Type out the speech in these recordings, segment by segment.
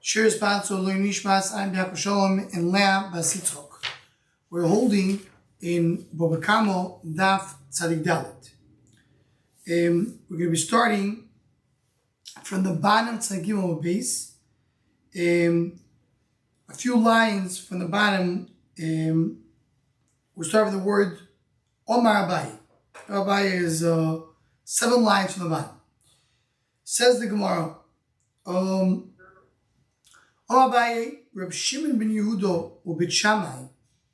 Shir sponsor Lo Nishmas Ein B'Yaakov Shalom and Lea Bas Yitzchok. We're holding in Bava Daf Tzadik Dalet. We're going to be starting from the bottom Tzadik Gimel base. A few lines from the bottom. We'll start with the word Omar Abaye. Abaye is 7 lines from the bottom. Says the Gemara. Abaye, Reb Shimon ben Yehuda u'Beit Shammai,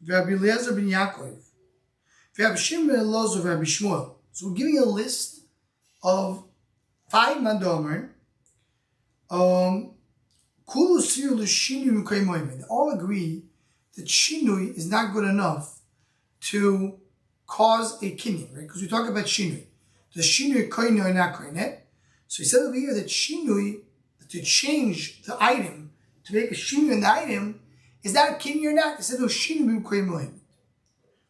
Rabbi Eliezer ben Yaakov, Rabbi Shimon ben Elazar, Rabbi Shmuel. So we're giving a list of 5 mandomer. Kulu sir l'shinui m'kaymoyim. They all agree that shinui is not good enough to cause a kinyan, right? Because we talk about shinui. Does shinui koine or not koine? So he said over here that shinui, to change the item, to make a shinui in the item, is that a kinyan or not? He said no shinui m'kaymoyim.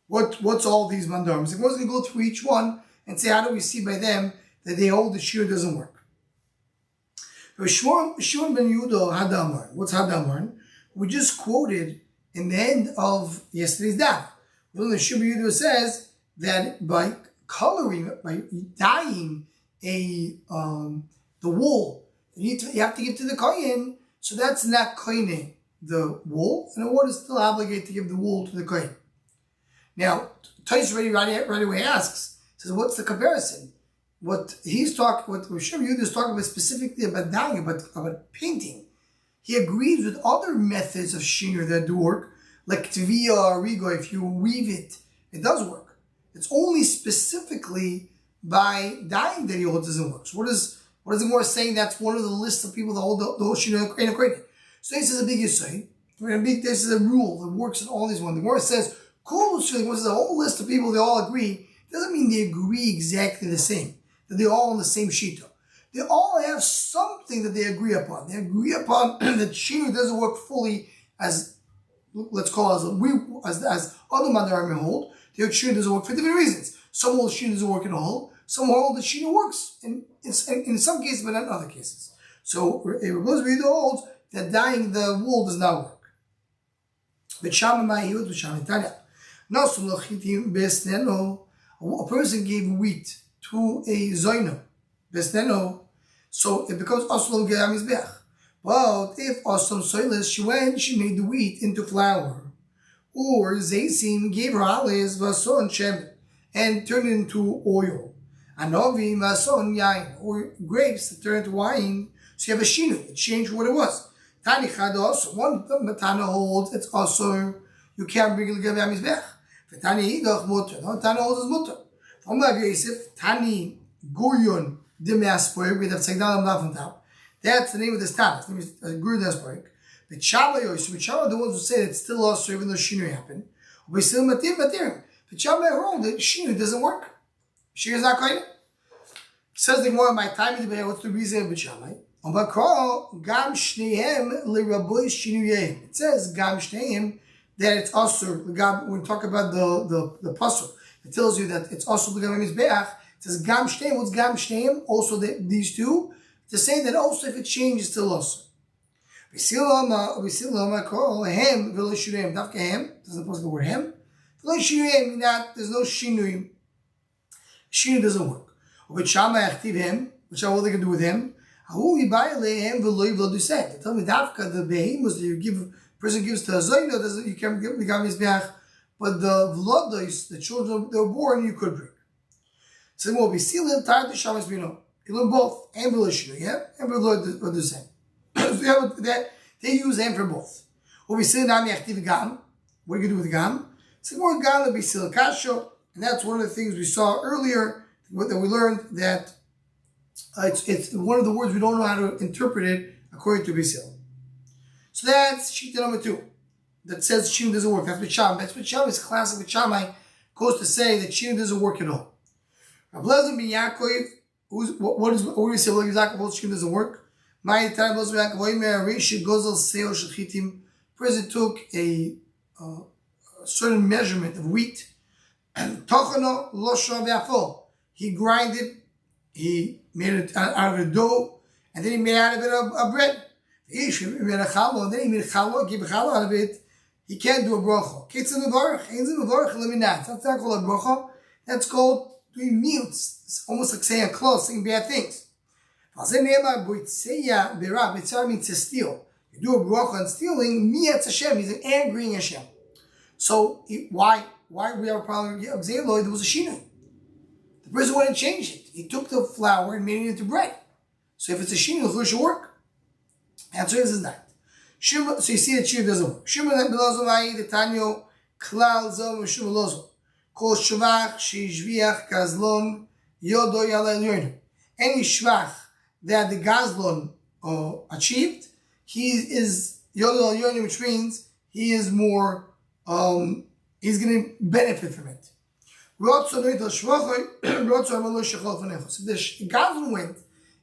What's all these mandarms? He was going to go through each one and say, how do we see by them that they hold the shinui doesn't work? Shimon ben Yehuda Hadamar. What's Hadamar? We just quoted in the end of yesterday's daf. The Shimon ben Yehuda says that by coloring, by dyeing the wool, you have to give to the kohen. So that's not koine the wool, and the water is still obligated to give the wool to the kohen. Now, Tais right away asks, says, what's the comparison? What Shimon Yehuda is talking about specifically about dyeing, about painting. He agrees with other methods of shinur that do work, like tvia or rigo. If you weave it, it does work. It's only specifically by dyeing that he holds doesn't work. So what is the Gemara saying? That's one of the lists of people that hold the whole shinur and kredi. So this is a big yisai. This is a rule that works in all these ones. The Gemara says, cool, so this is a whole list of people, they all agree. Doesn't mean they agree exactly the same. That they're all on the same shita. They all have something that they agree upon. They agree upon that shinur doesn't work fully as, let's call it as other mandarim hold. The shinur doesn't work for different reasons. Some hold shinur doesn't work in a whole. Some hold that shinur works in some cases, but not in other cases. So Rabbi holds that dyeing the wool does not work. But a person gave wheat to a zoino, besneno, so it becomes aslo ge'amizbech. But if aslo soilis, she made the wheat into flour, or zeisim gave her olives vason shemen and turned it into oil, anovi vason yain, or grapes that turn into wine. So you have a shinu, it changed what it was. Tani chad also, one matana holds it's also you can't bring it ge'amizbech. Tani idach mutter, no tana holds is mutter. Tani Guryon Dimaspoik, we have Sagdalam on top. That's the name of this town. His name is Guryon Dimaspoik. The Chava, the ones who say it's still also even though Shinui happened. We still Matir. The Chava hold that Shinui doesn't work. Shinui is not going. Says the Gemara, my time in the Bay, what's the reason of B'Shamai? Gam Shnehem Liraboy Shinuyim. It says Gam Shnehem that it's also when we talk about the pasuk. It tells you that it's also the Gam Mizbeach. It says Gam Shneim. What's Gam Shneim? Also these two. To say that also if it changes, it's still also. We see call hem v'lo shinuyim. Dafka hem doesn't post the word hem. V'lo shinuyim that there's no shinuyim. Shinuyim doesn't work. But Shama achtiv hem. Which what they can do with him? Ahu yibayle hem v'lo yivlo do say. They tell me Dafka the behemoths that you give person gives to a zoyno doesn't you can't give the Gam Mizbeach. But the vlodos, the children that were born, you could bring. So we'll be sealing tired to Shabbos Bino. You learn both and Velishinu, yeah? And Velishinu are the same. So you have that they use them for both. We'll be sealing Nami Achtiv Gam. What are you going to do with Gam? So more Gam will be sealing Kasho, and that's one of the things we saw earlier that we learned that it's one of the words we don't know how to interpret it according to Bisil. So that's Shita number 2. That says Shinui doesn't work. That's B'Shamai. That's B'Shamai. It's classic B'Shamai. Goes to say that Shinui doesn't work at all. Rabbi Eliezer ben Yaakov, what do we say? What Shinui doesn't work? My time Eliezer ben Yaakov, Reishi Gozel Seo Shechitim. Person took a certain measurement of wheat, and Tochano Losho Ve'afol. He grinded. He made it out of a dough, and then he made out of it a bread. Then he made challah, give a challah out of it. He can't do a bracha. It's not called a bracha. That's called doing mutes. It's almost like saying a close, saying bad things. Bitzar means to steal. You do a bracha on stealing, miyatz Hashem, he's angering Hashem. So why we have a problem with Gzeiloi? There was a shinui. The person wouldn't change it. He took the flour and made it into bread. So if it's a shinui, it should work. Answer is not. So you see that Shir doesn't work. Shimon Belazomai, the Tanyo, Klal Zom, Shimon Lozo. Kol Shvach, Shishviach, Gazlon, Yodo Yalel Yoinu. Any Shvach that the Gazlon achieved, he is Yodo Yalel Yoinu, which means he is more, he's going to benefit from it. So the Gazlon went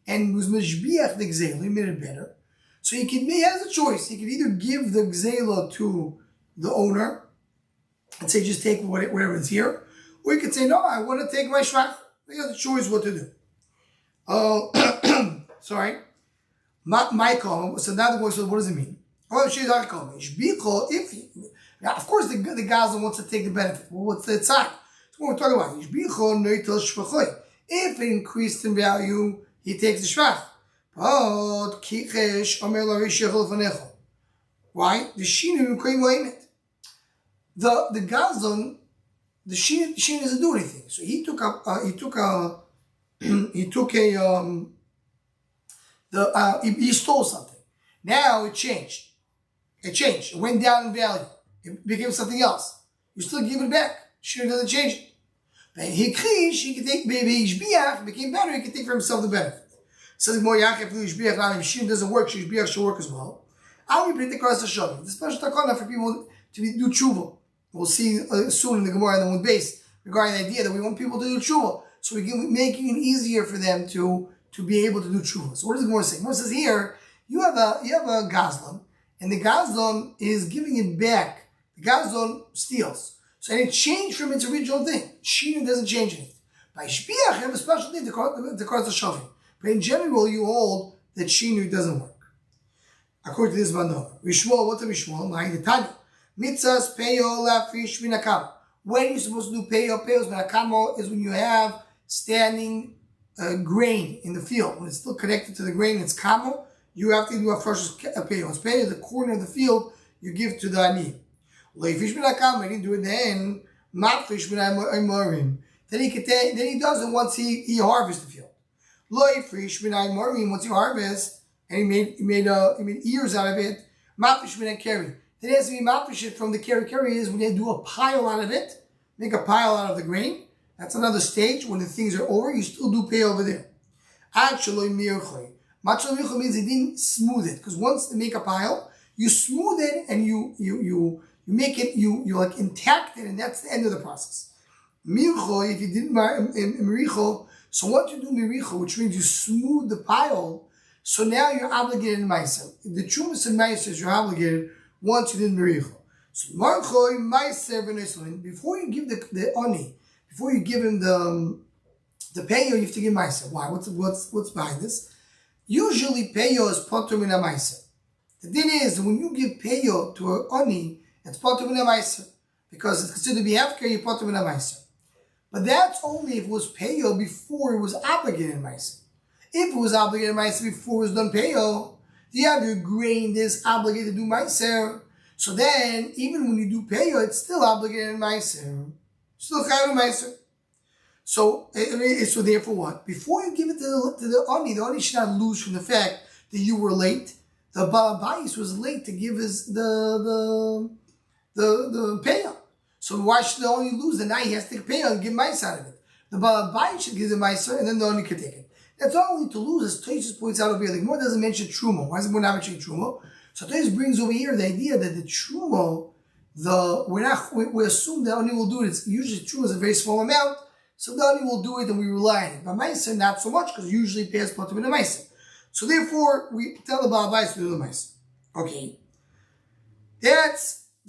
and was Meshbiach the Gzeil, he made it better. So he has a choice. He could either give the gzela to the owner and say, just take whatever is here. Or he could say, no, I want to take my shvach. He has a choice what to do. Sorry. My call. So now the boy says, what does it mean? Of course, the Gaza wants to take the benefit. Well, what's the side? So what we're talking about. If it increased in value, he takes the shvach. Why? The shinu it. The gazon, the shinu doesn't do anything. So he stole something. Now it changed. It went down in value. It became something else. You still give it back. Shinu doesn't change it. But he can take maybe Ishbiach became better. He can take for himself the benefit. Says more Yaakov Shbiach. Now, if Shin doesn't work, Shbiach should work as well. I will bring the cross to Shavim. The special takana for people to do tshuva. We'll see soon in the Gemara and the base regarding the idea that we want people to do tshuva, so we can making it easier for them to be able to do tshuva. So what does the Gemara say? The Gemara says here you have a gazlan, and the gazlan is giving it back. The gazlan steals, so and it changed from its original thing. Shin doesn't change anything. By Shbiach, you have a special thing to cross the Shavim. But in general, you hold that Shinu doesn't work. According to this Bandova. Rishwal, what the Rishwal? Mind the Tanya. Mitzvahs peyo lafish minakam. When are you supposed to do peyo? Peyo minakamo is when you have standing grain in the field. When it's still connected to the grain, it's kamo. You have to do a first peyo. It's peyo, the corner of the field, you give to the ani. Lafish minakam, when you do it then, matfish minamorim. Then he does it once he harvests the field. Once you harvest, and he made ears out of it, mafish min carry. Then it has to be mafish it from the carry. Carry is when you do a pile out of it, make a pile out of the grain. That's another stage. When the things are over, you still do pay over there. Actually, mirchay. Machal means he didn't smooth it, because once they make a pile, you smooth it and you make it you like intact it, and that's the end of the process. Mirchay, if you didn't miricho. So once you do miricha, which means you smooth the pile, so now you're obligated in ma'aser. The trumas and ma'aser you're obligated once you did miricha. So marchoy ma'aser v'neslin. Before you give the oni, before you give him the payo, you have to give ma'aser. Why? What's behind this? Usually payo is potter min ma'aser. The thing is, when you give payo to an oni, it's potter min ma'aser, because it's considered to be hefker, you potter min ma'aser. But that's only if it was payo before it was obligated in Ma'aser. If it was obligated in Ma'aser before it was done payo, the other grain is obligated to do Ma'aser. So then, even when you do payo, it's still obligated in Ma'aser. Still chayav in Ma'aser. So therefore what? Before you give it to the oni should not lose from the fact that you were late. The Balabais was late to give the payo. So why should the oni lose? And now he has to take payo and give mice out of it. The Balabais should give the mice, and then the oni could take it. That's not only to lose, as Tosis points out over here. The Gemara doesn't mention Truma. Why is the Gemara not mentioning Truma? So Tosis brings over here the idea that the Truma, we assume the oni will do it. It's usually Truma is a very small amount, so the oni will do it and we rely on it. But Meiser, not so much, because usually it pays Potter with the Meiser. So therefore, we tell the Balabais to do the Meiser. Okay.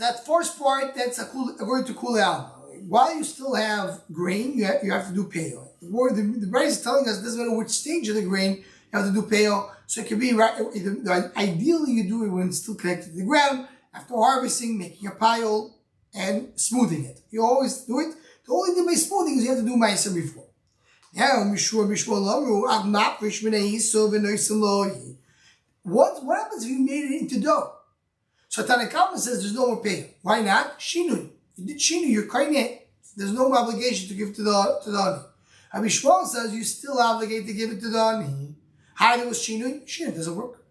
That first part, that's according to Kula Alma. While you still have grain, you have to do payo. The Bryce is telling us it doesn't matter which stage of the grain, you have to do peo. So it could be right. Ideally, you do it when it's still connected to the ground. After harvesting, making a pile and smoothing it. You always do it. The only thing by smoothing is you have to do ma'aser before. Now, what happens if you made it into dough? So Tanakama says there's no more pay. Why not? Shinui. If you did shinui, you're koine. There's no obligation to give to the ani. Rabbi Shmuel says you still obligate to give it to the ani. How do you shinui? Shinui doesn't work.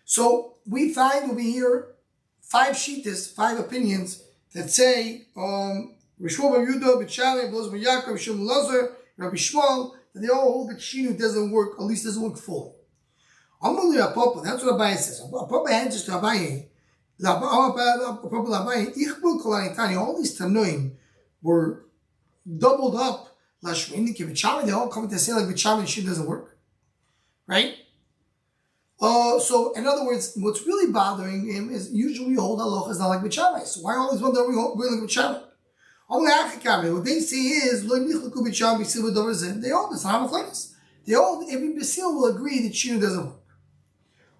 So we find over here 5 shittas, 5 opinions that say Rishwa Bar Yudah, B'Shalei, Bloz Bar Yaakov, Shimon Lazar, Rabbi Shmuel, that they all hold that shinui doesn't work, at least doesn't work fully. Amalei Apapa, that's what Abaye says. Apapa answers to Abaye. All these Tanoim were doubled up. They all come to say like B'Shalei shinui doesn't work, right? So in other words, what's really bothering him is usually we hold halachas not like B'Shalei. So why always wonder we hold like B'Shalei? What they say is they all every basil will agree that shinui doesn't work.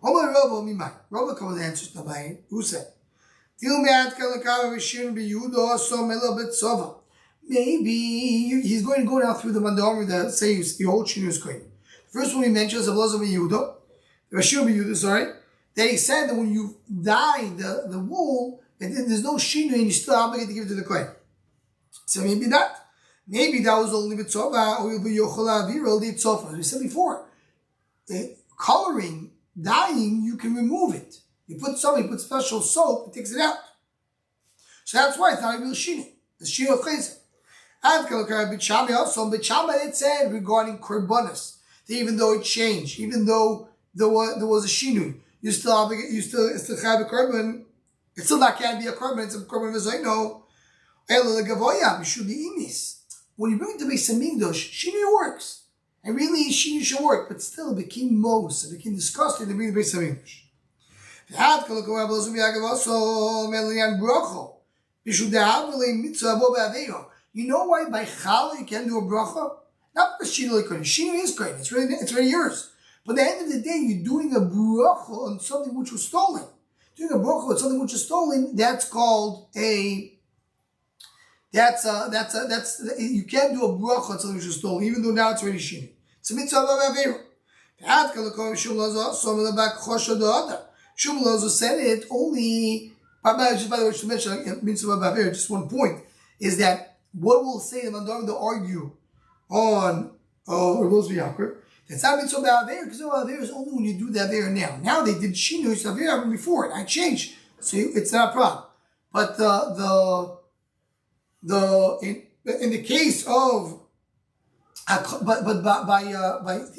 Rava comes and answers to Abaye, who said, maybe he's going to go down through the mandamri that say the whole shinui is clean. The first one he mentions of Lazar Yehuda, sorry, that he said that when you dye the wool, and then there's no shinui and you still obligated to give it to the kohen. So maybe that was only b'tzova or be yochel avira the tzova. As we said before, coloring, dyeing, you can remove it. You put special soap, it takes it out. So that's why it's not a real shinui. It's shinui of chesed. And B'Shamai it said regarding korbanos, that even though it changed, even though there was a shinui, you still have a korban. It still not can be a korban. It's a korban v'zoino. When you bring it to Beis Hamikdash, shinui works. And really, shinui should work, but still it became mos. It became disgusting to bring the Beis Hamikdash. You know why by challah you can't do a bracha? Not because shinui kohen. Shinui is kohen. It's really yours. But at the end of the day, you're doing a bracha on something which was stolen. Doing a bracha on something which was stolen, that's called a... you can't do a bracha on something which was stolen, even though now it's already shinui. It's a mitzvah of avera. Shmuel Lazar said it only. By the way, to mention mitzvah of avera, just one point is that what we'll say the mandam to argue on Rose V'Yakar. It's not mitzvah of avera because avera is only when you do the avera now. Now they did shinui, so avera happened before it. I changed, so it's not a problem. But in the case of by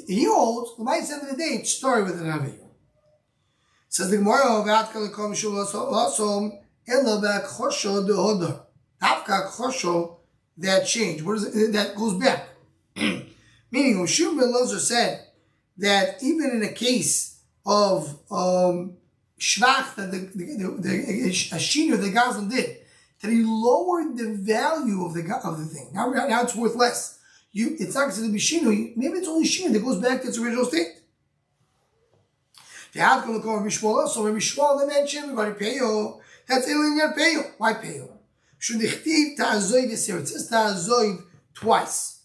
he holds the might end of the day it started with an avir. Says the Gemara of Atkal Kom Shul Lasom Ela Chosho de Hodor. Afka Chosho that change. What is it? That goes back. Meaning, Shmuel Lazar said that even in a case of shvach that the shinui the Gazlan did, that he lowered the value of the thing. Now it's worth less. It's not considered to be shinui. Maybe it's only shinui that goes back to its original state. The outcome of Rabbi Shmuel. So Rabbi Shmuel they mentioned regarding peyo. That's Elin peyo. Why peyo? Should the chtiv ta'azoiv yisir? It says ta'azoiv twice.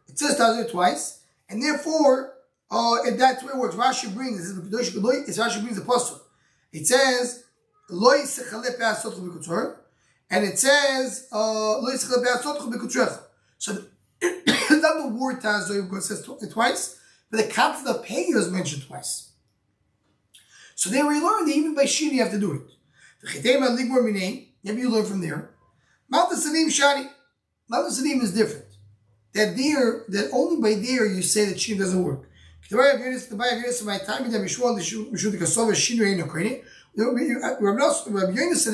It says ta'azoiv twice, and therefore, and that's where it works. Rashi brings the pasuk. It says lo yisechaleh pe'asotchu b'kutzor. And it says, so it's not the word Tazoiv it says twice, but the concept of peyo is mentioned twice. So there we learn that even by shinui you have to do it. Maybe you learn from there. Mount Sadim Shani. Mount Sadim is different. That only by there you say that shinui doesn't work. Rabbi Yonason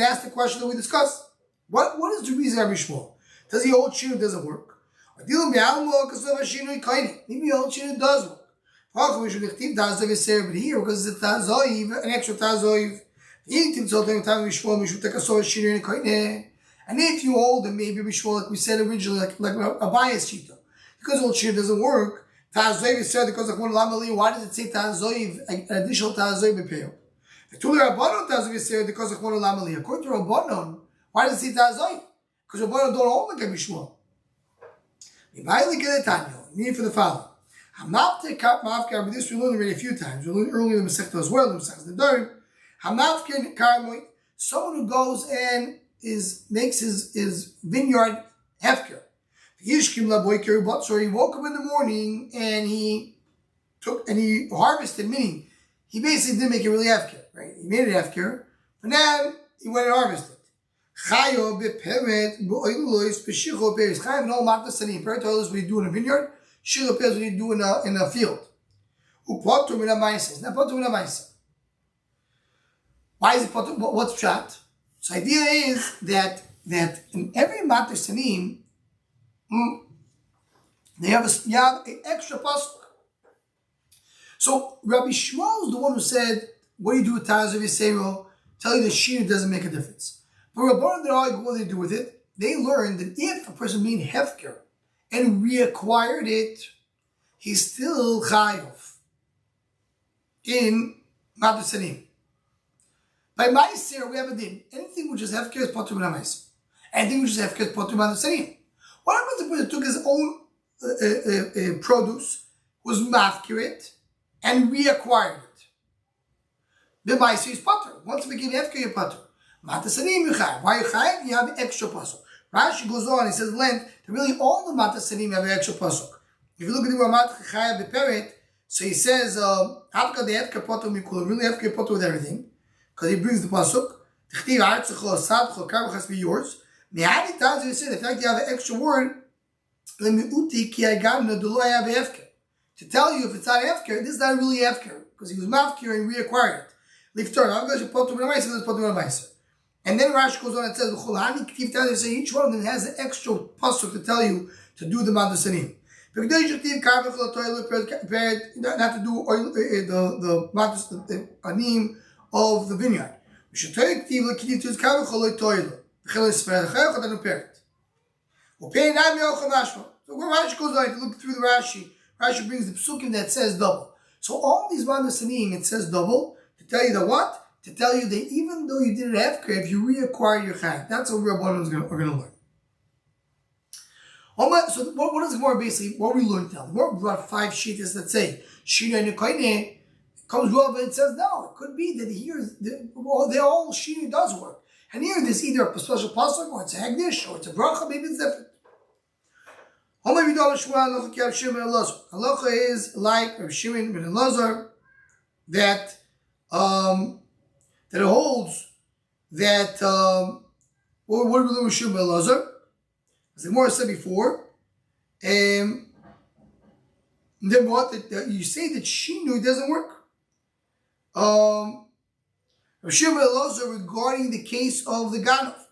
asked the question that we discussed. What is the reason Rabbi Shmuel? Does he hold shinui doesn't work? Maybe he holds shinui does work. But here, because it's a tazoiv, an extra tazoiv, and if you hold, then maybe Rabbi Shmuel, like we said originally, like a bias shita, because old shinui doesn't work, Ta'azoiv is said because of one lamali. Why does it say ta'azoiv, an additional ta'azoiv b'peil? The Tuli Rabbanon ta'azoiv is said because of one lamali. According to Rabbanon, why does it say ta'azoiv? Because Rabbanon don't hold like a Bishmuel. Mimayli Gedetanyo, meaning for the following. Hamavte kap mavkar, but this we learned already a few times. We learned earlier in the Masechta as well, in the Masechta Nedarim. Hamavkar karmoy, someone who goes and makes his vineyard hefker. Yishkim laboiker, but so he woke up in the morning and he harvested, meaning he basically didn't make it really hefker, right? He made it hefker, but now he went and harvested. Chayo beperet b'oilois b'shicho peres. Chayo no matasanim. Peret oil is what you do in a vineyard. Shicho peres is what you do in a field. Upotu min ha'maisa. It's not potu min ha'maisa. Why is it potu? What's pshat? So the idea is that in every matasanim, you have an extra pasuk. So Rabbi Shmuel is the one who said, "What do you do with taz of Yisrael?" Tell you the shear doesn't make a difference. But Rabbanon did argue what they do with it. They learned that if a person made hefker and reacquired it, he's still chayav in matasanim. By ma'aser we have a din. Anything which is hefker is potur min ha'ma'aser. Anything which is hefker is potur min ha'ma'aser. What happens if a person took his own produce, was mafkir it, and reacquired it? The ma'aser is potur. Once it became hefker, you're potur. Matasanim yuchayv. Why yuchayv? You have extra pasuk. Rashi goes on, he says, length, that really all the matasanim have an extra pasuk. If you look at the Ramat Chayv Beperet, so he says, Havka de Hefka Potu Mikul, really Hefka Potu with everything, because he brings the pasuk. Tichtiv Artzecho, Sadcho, Karvachas be yours. Mehani Tazu, he said, in fact, you have an extra word, Lemiuti ki agamna do lo have Hefka. To tell you if it's not Hefka, this is not really Hefka, because he was mafkir and reacquired it. Liftor, Havka de Potu Minamaiser, this is Potu Minamaiser. And then Rashi goes on and says, say each one of them has an extra pasuk to tell you to do the matasanim. Not to do oil, the anim of the vineyard. We should tell you to use kavach toilet. So where Rashi goes on, if you look through the Rashi brings the psukim that says double. So all these matasanim, it says double to tell you that what? To tell you that even though you did it after, if you reacquire your chayv, that's what Rabbanon are going to learn. So what is more basically what we learned now? More brought 5 shittas that say shina and koine comes well, but it says no. It could be that here they all shina does work, and here there's either a special pasuk or it's a hegdish or it's a bracha. Maybe it's different. Halacha is like Rav Shimon ben Elazar that it holds that what do we learn with Shimon ben Elazar? As the Gemara said before, then what? You say that Shinui doesn't work. Rav Shimon ben Elazar regarding the case of the Ganov.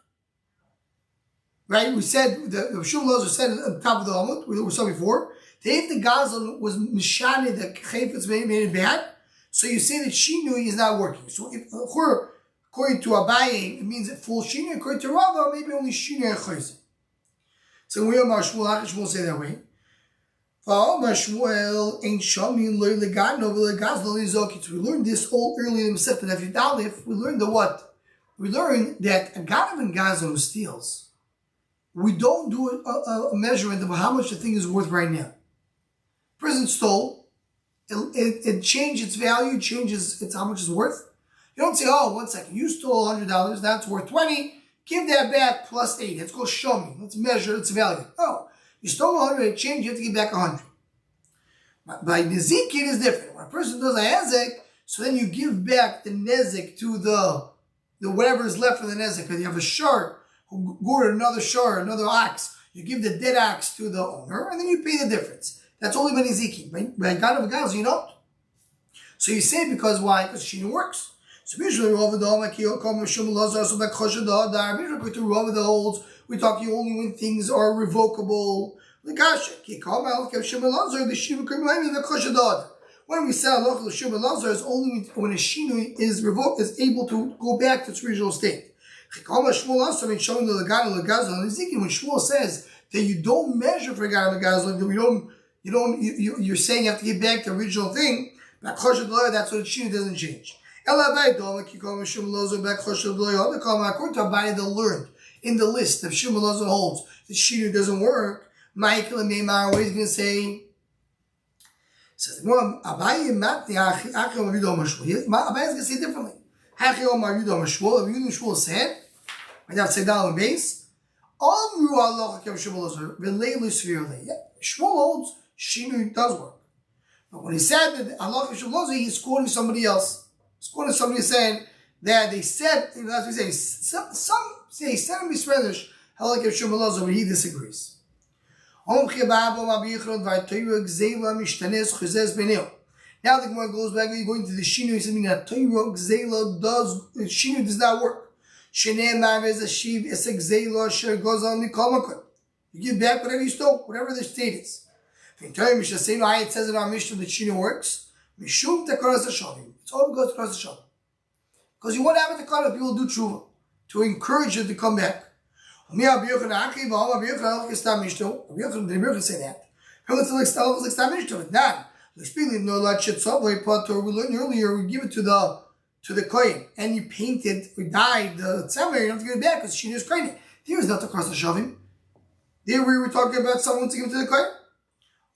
Right? We said, Rav Shimon ben Elazar said at the top of the Amud, we saw before, that if the Gazal was Mishane, the Chayfetz made it bad, so you say that Shinui is not working. So if, according to Abaye, it means that full Shinui. According to Rava, maybe only Shinui and Chayzim. So we Shmuel say that way. We learned this all early in the Masechta Nefesh Dalif. We learned the what? We learned that a Ganav and Gaza who steals, we don't do a measurement of how much the thing is worth right now. Person stole, it changed its value, changes how much it's worth. You don't say, oh, 1 second, you stole $100, that's worth 20. Give that back plus 8. Let's go show me. Let's measure its value. Oh, you stole 100, it changed, you have to give back 100. By Nezik, it is different. When a person does a Nezek, so then you give back the Nezek to the whatever is left of the Nezek. Because you have a shard who gored another shard, another ox. You give the dead ox to the owner, and then you pay the difference. That's only by Nezikin. By God of Gaz, you don't. So you say because why? Because Shina works. So usually Rava the holds, we talk you only when things are revocable. When we say Allah Shimon Lazar is only when a shinu is revoked, is able to go back to its original state. When Shmuel says that you don't measure for Ganav Gazlan, that we don't You don't. You're saying you have to get back to the original thing. That's what the shinu doesn't change. According to Abaye, that learned in the list of Shmuel Lozo holds the shinu doesn't work. Michael and Neymar, what he's going to say? Says Abaye is going to say differently. Shmuel said, I have to say down on base. Shmuel holds shinu does work. But when he said that Allah Shmuel, he's quoting somebody else. He's quoting somebody saying that they said, as we say, some say 70 Spanish, Allah Shmuel, but he disagrees. Now the Gemara goes back, going to the shinu, he says that shinu does not work. You give back whatever you stole, whatever the state is. It says in our Mishnah that shinu works. It's all because of Takaras because you want to have it to people do tshuva, to encourage you to come back. Rabbi Yochanan didn't say that. We learned earlier, we give it to the kohen, and you paint it, we dyed the tzemah, you don't have to give it back because shinu is kohen. There is not the cross of shavim. There we were talking about someone to give it to the kohen.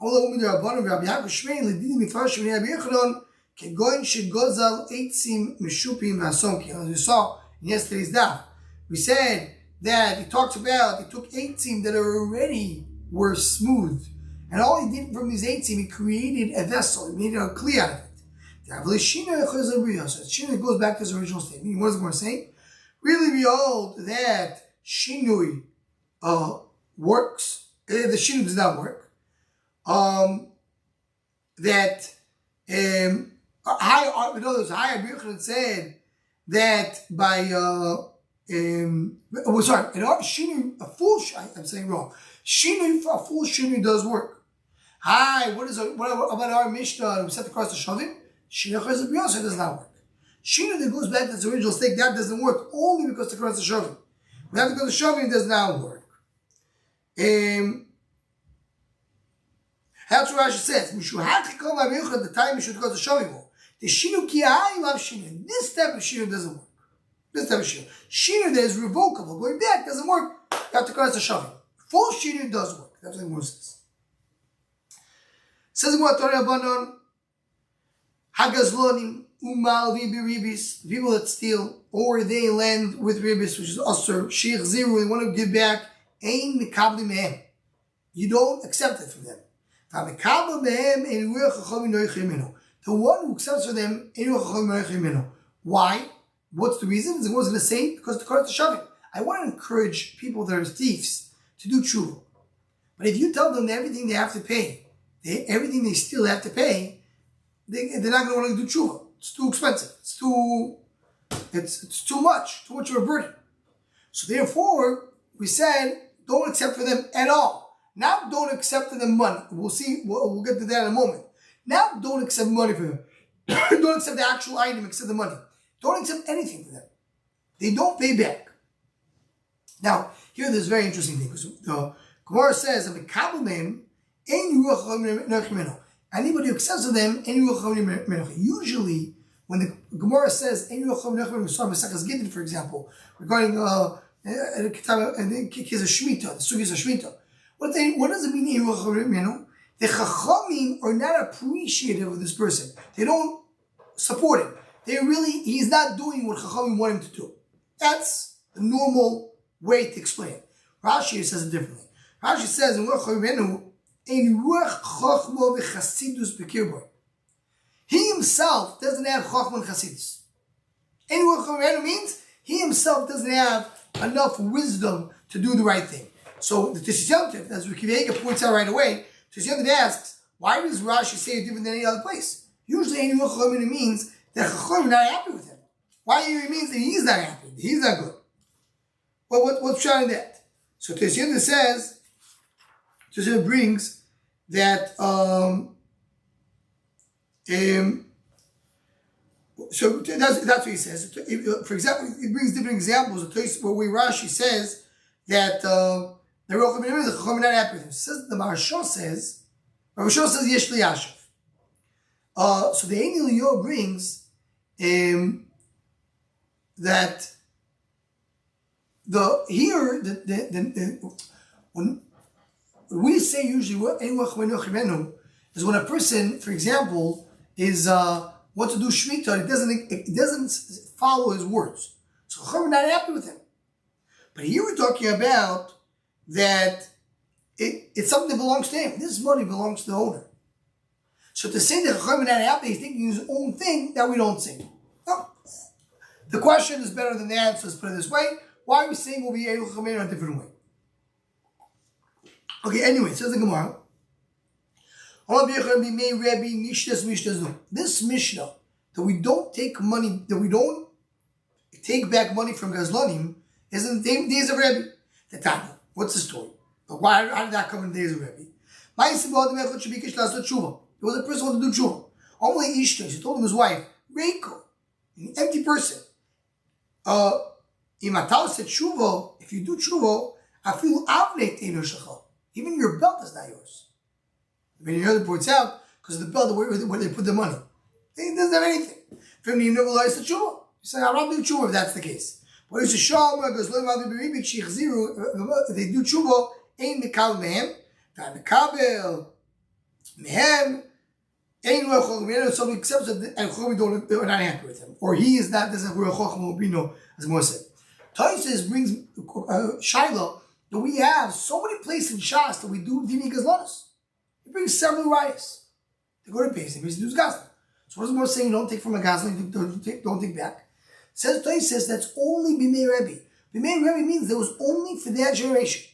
Although we are born of Rabbi Yaakov Shmein, Ledini Mifarash Rabbi Yochanan, Kegoin Shegozal Eitzim Meshupim Vasonki. As we saw in yesterday's daf, we said that he talks about, he took 18 that already were smooth. And all he did from these 18, he created a vessel. He made a kli out of it. So Shinu goes back to his original state. Meaning, what is it going to say? Really behold that Shinui works. The Shinu does not work. That higher Birchon said that by I'm saying wrong. A full shinu does work. What about our Mishnah? We set across the shavim. Shinu chayzer does not work. Shinu that goes back to its original state, that doesn't work only because the cross the shavim. We have to go to shavim, does not work. That's what Rashi says. The time you should go to shavim. The shinu ki I love shinu. This type of shinu doesn't work. This type of shinu. Shinu that is revocable, going back, doesn't work. You have to cross the shavim. Full shinu does work. That's what the Gemara says. Says the Gemara, Hagazlonim umal ribis, people that steal or they lend with ribis, which is usher, sheikh zero, they want to give back. Ein mikabli mehem. You don't accept it from them. The one who accepts for them, why? What's the reason? The Gemara is going to say because the Korat Shavim. I want to encourage people that are thieves to do tshuva. But if you tell them everything they have to pay, everything they still have to pay, they're not going to want to do tshuva. It's too expensive. It's too much of a burden. So therefore, we said, don't accept for them at all. Now don't accept for them money. We'll see, we'll get to that in a moment. Now don't accept money for them. Don't accept the actual item, accept the money. Don't accept anything for them. They don't pay back. Now, here there's a very interesting thing, because the Gemara says, anybody who accepts of them, usually, when the Gemara says, for example, regarding the case of Shemitah, the Sugis of Shemitah, what does it mean? The Chachamim are not appreciative of this person. They don't support him. He's not doing what Chachamim want him to do. That's the normal way to explain it. Rashi says it differently. Rashi says, he himself doesn't have Chachma and Chasidus. Means he himself doesn't have enough wisdom to do the right thing. So the Tisyantiv, as Rikivega points out right away, Tisyantiv asks, why does Rashi say it different than any other place? Usually any Chachma means that Chachma are not happy with him. Why it means that he's not happy, he's not good. Well, what's showing that? So Tisyantiv says, Tisyantiv brings that so that's what he says. For example, he brings different examples where Rashi says that the Chacham are not happy with him. The Maharsha says, Rabbi Shua says yesh liyashav. So the Ein Eliyah brings that when we say usually is when a person, for example, is wants to do shmita, it doesn't follow his words. So we're not happy with him. But here we're talking about that it's something that belongs to him. This money belongs to the owner. So to say that Chacham not happy, he's thinking his own thing, that we don't say. No. The question is better than the answer. Let's put it this way. Why are we saying we'll be Eilu Chacham in a different way? Okay, anyway, says the Gemara. This Mishnah, that we don't take money, that we don't take back money from Gazlanim, is in the days of Rebbe. The Tanya. What's the story? How did that come in the days of Rebbe? There was a person who wanted to do tshuva. Only Ishta, she told him his wife, Reiko, an empty person. Imatal said tshuva, if you do tshuva, I feel avneit eno shachal. Even your belt is not yours. When you hear the points out, because of the belt, where they put the money. It doesn't have anything. If you never learn the tshuva, you say, I'm not doing tshuva if that's the case. But it's a sham, because if they do tshuva, ain't mekal mehem, v'amekabel mehem, somebody accepts it, and we're not happy with him, or he is not. Doesn't real chacham will be no, as Moshe said. Taisus brings Shiloh that we have so many places in Shas that we do dini gazlanos. He brings several rayas. They go to Pesach, he does gazlan. So what is Moshe saying? Don't take from a gazlan, don't take back. Says Taisus that's only b'mei Rebbe. B'mei Rebbe means there was only for that generation.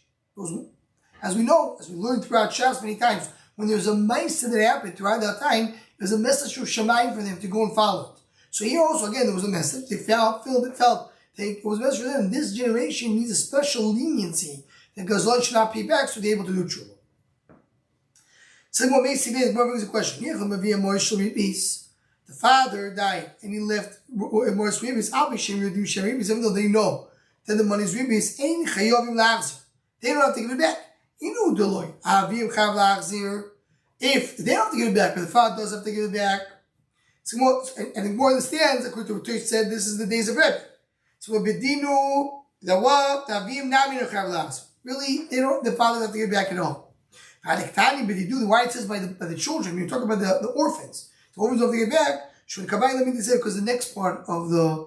As we know, as we learned throughout Shas many times, when there was a ma'aseh that happened throughout that time, there was a message from Shamayim for them to go and follow it. So here also, again, there was a message. They felt it was a message for them. This generation needs a special leniency that Gazlan should not pay back, so they're able to do tshuva. So what makes it brings a question. The father died and he left more ribis. Even though they know that the money is ribis, they don't have to give it back. If they don't have to give it back, but the father does have to give it back. So more, and the more understands, according to what Tush said, this is the days of Rebbe. So bedinu really, they don't. The father doesn't have to give it back at all. But they do. Why it says by the children? When you talk about the orphans, the orphans don't have to give it back. Should Kabbalah let me say because the next part of the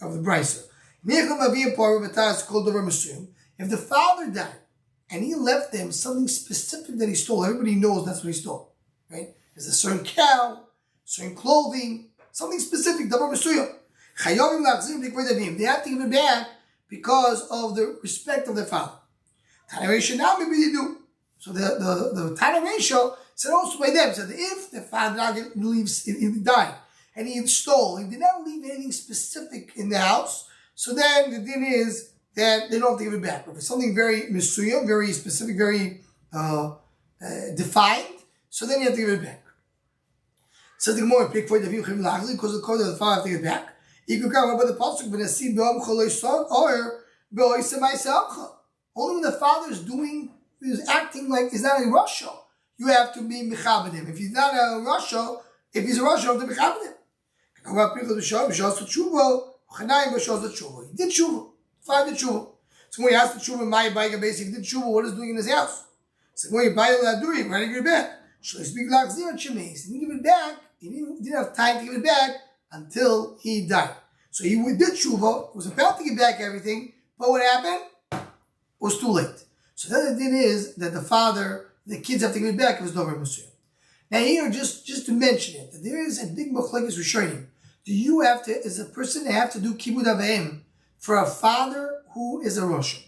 brisa. If the father died and he left them something specific that he stole, everybody knows that's what he stole, right? There's a certain cow, certain clothing, something specific. They have to give it back because of the respect of their father. Tana ratio now maybe they do. So the Tana ratio said also by them said if the father leaves, he died and he stole, he did not leave anything specific in the house. So then the din is that they don't have to give it back. But if it's something very misuyah, very specific, very defined, so then you have to give it back. So the more pick for the view because the code of the father have to give it back. You can come up with the pasuk, but see or only when the father is acting like he's not a Russia, you have to be mechabed him. If he's not a Russia, if he's a Russia, you have to mechabed him. He did tshuva. Father did tshuva. So when he asked the tshuva, my bike basically did tshuva, what is doing in his house? So when you buy that doing, why did you give it back? He didn't give it back. He didn't have time to give it back until he died. So he did tshuva, was about to give back everything, but what happened? It was too late. So then the thing is that the kids have to give it back if it's Dover Muslim. Now here, just to mention it, that there is a big machlekes rishonim. Do you have to, as a person, have to do kibud avayim for a father who is a Russian?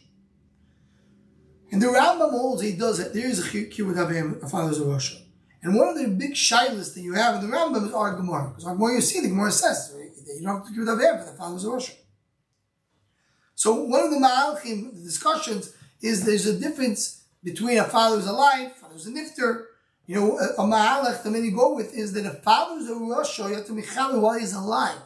And the Rambam holds he does it. There is a kibud avayim, a father is a Russian. And one of the big shilas that you have in the Rambam is Ar Gemara. Because Ar Gemara, you see, the Gemara says you don't have to kibud avayim for the father is a Russian. So one of the ma'alchim, the discussions, is there's a difference between a father who's alive, father who's a nifter. You know, a ma'alach, the man you go with, is that a father who's a Russia, you have to mechal while he's alive.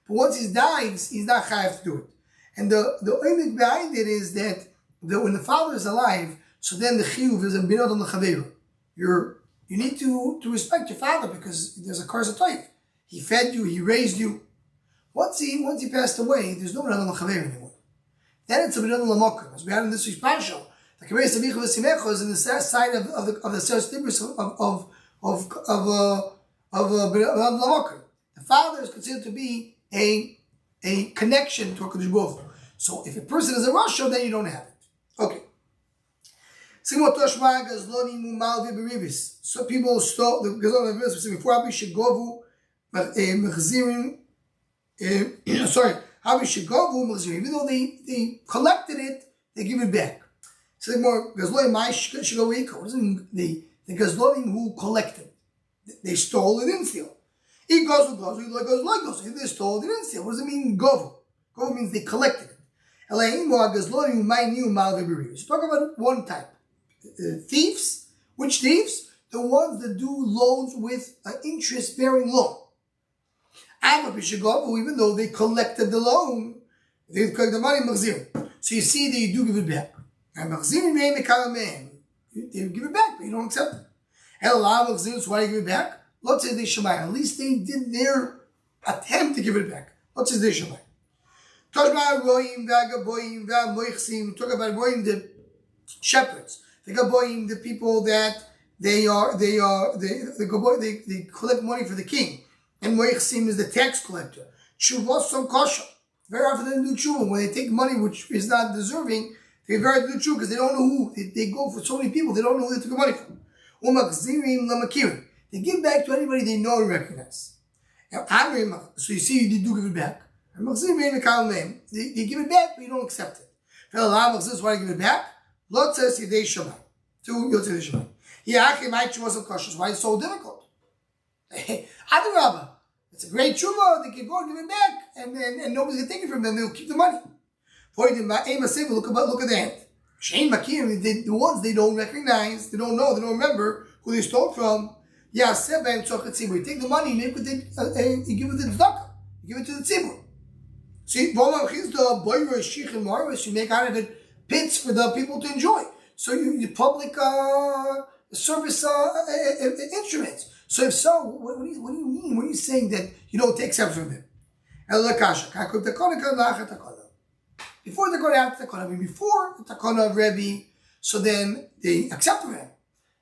But once he's died, he's not chayav to do it. And the oimik behind it is that when the father is alive, so then the chiyuv is a binod on the chaveru. you need to respect your father because there's a curse of life. He fed you, he raised you. Once he passed away, there's no Benadam L'Chaver anymore. Then it's a Benadam L'Mokrim. As we had in this week's Parsha, the Kabei Savicha V'Simecha is in the side of the Seres Tibris of Benadam L'Mokrim. The father is considered to be a connection to HaKadosh Baruch Hu. So if a person is a Rasha, then you don't have it. Okay. So people stole the Gazon verse before Abi Shegovu Mechzirim. Sorry, Abi Shegovu Mechzirim. Even though they collected it, they give it back. So more Gazloim Mai Shegoviko. What does it mean? The Gazloim who collected, they stole, they didn't steal. He goes, if they stole, they didn't steal. What does it mean? Govu. Govu means they collected it. So talk about one type. Thieves. Which thieves? The ones that do loans with an interest-bearing loan. Even though they collected the loan, they collect the money, so you see that you do give it back. And you give it back, but you don't accept it. So why do you give it back? At least they did their attempt to give it back. Talk about the shepherds. The Gaboyim, the people that they collect money for the king. And Moichsim is the tax collector. Tshuva some kosher. Very often they do tshuva. When they take money which is not deserving, they very often do tshuva because they don't know who. They go for so many people, they don't know who they took the money from. They give back to anybody they know and recognize. Now, so you see, you do give it back. They give it back, but you don't accept it. Why do you give it back? Lot says Yedei Shabbat. To Yotzei Shabbat. Why is it so difficult? Adarabba. It's a great tshuva. They can go and give it back, and nobody's gonna take it from them. They'll keep the money. Look at the hand. Shein Makim, the ones they don't recognize, they don't know, they don't remember who they stole from. You take the money, you give it to the tzedakah. You give it to the tzibur. See, you make out of it pits for the people to enjoy. So you public service instruments. So if so, what do you mean? What are you saying that you don't take exception from them? Before the Takana, after the Takana, I mean before the Takana of Rebbe, so then they accept Rebbe.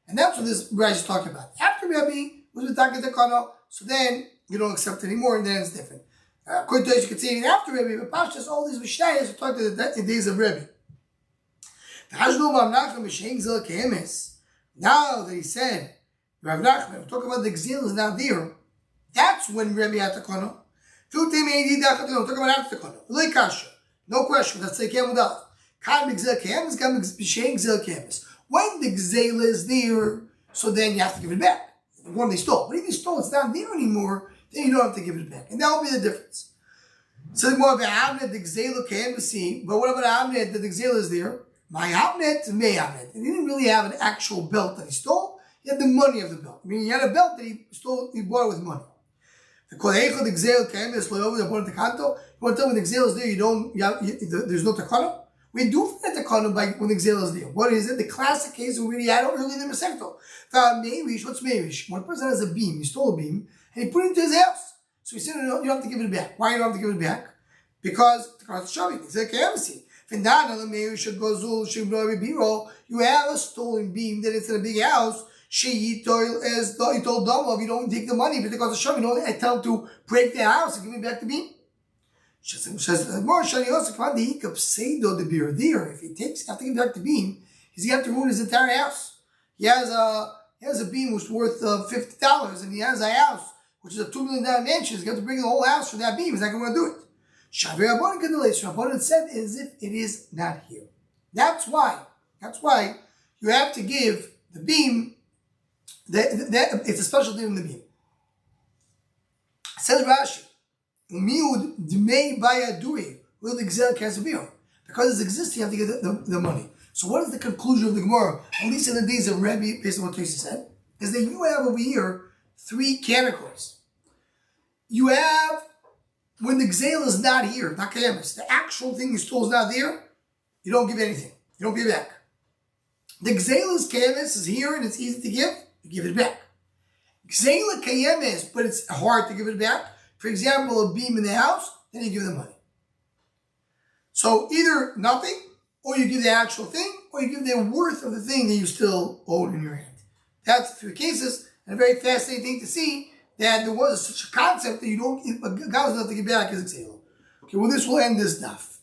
And that's what this Rashi is talking about. After Rebbe was with Takana, so then you don't accept it anymore, and then it's different. According to this, you can see even after Rebbe, but Pashtas, all these Mishnayos are talking about the days of Rebbe. Now that he said, Rav Nachman, talk about the exil is now there, that's when Rebbe had Takana. Talk about after Takana. No question, that's the Kemudal. When the exil is there, so then you have to give it back. The one they stole. But if you stole, it's not there anymore, then you don't have to give it back. And that will be the difference. So more of the Avnet, the Gzela can be seen, but what about Avnet, that the Gzela is there? My Avnet, May Avnet. And he didn't really have an actual belt that he stole, he had the money of the belt. I mean, he had a belt that he stole, he bought it with money. The Kodecho, the Gzela came, the Sloyover, the Bonnet Kanto. You want to tell me the Gzela is there, there's no Takana? We do find a Takana when the Gzela is there. What is it? The classic case we already had earlier in the Masechto. What's Meirish? When a person has a beam, he stole a beam, and he put it into his house. So he said, no, you don't have to give it back. Why you don't have to give it back? Because the Karate Shavit. He said, you have a stolen beam that it's in a big house. She told Doma, if you don't take the money, but the Karate Shavit, I tell him to break the house and give me back the beam. If he takes, after giving back the beam, he's going to have to ruin his entire house. He has a beam which is worth $50, and he has a house which is a $2 million mansion. He's going to bring the whole house for that beam. He's not going to do it. Shavir Rabbanan said as if it is not here. That's why you have to give the beam. It's a special thing in the beam. Says Rashi, Umiud Dmei Bayadui will exist Kasabir. Because it exists, you have to get the money. So what is the conclusion of the Gemara, at least in the days of Rebbe, based on what Tosi said, is that you have over here 3 categories. You have when the Gzela is not here, not Kayamis, the actual thing you stole is not there, you don't give anything. You don't give it back. The Gzela's Kayamis is here and it's easy to give, you give it back. Gzeila kayemes, but it's hard to give it back. For example, a beam in the house, then you give them money. So either nothing, or you give the actual thing, or you give the worth of the thing that you still hold in your hand. That's three cases, and a very fascinating thing to see that there was such a concept that you don't, God was not to give back as a gzeila. Okay, well, this will end this daf.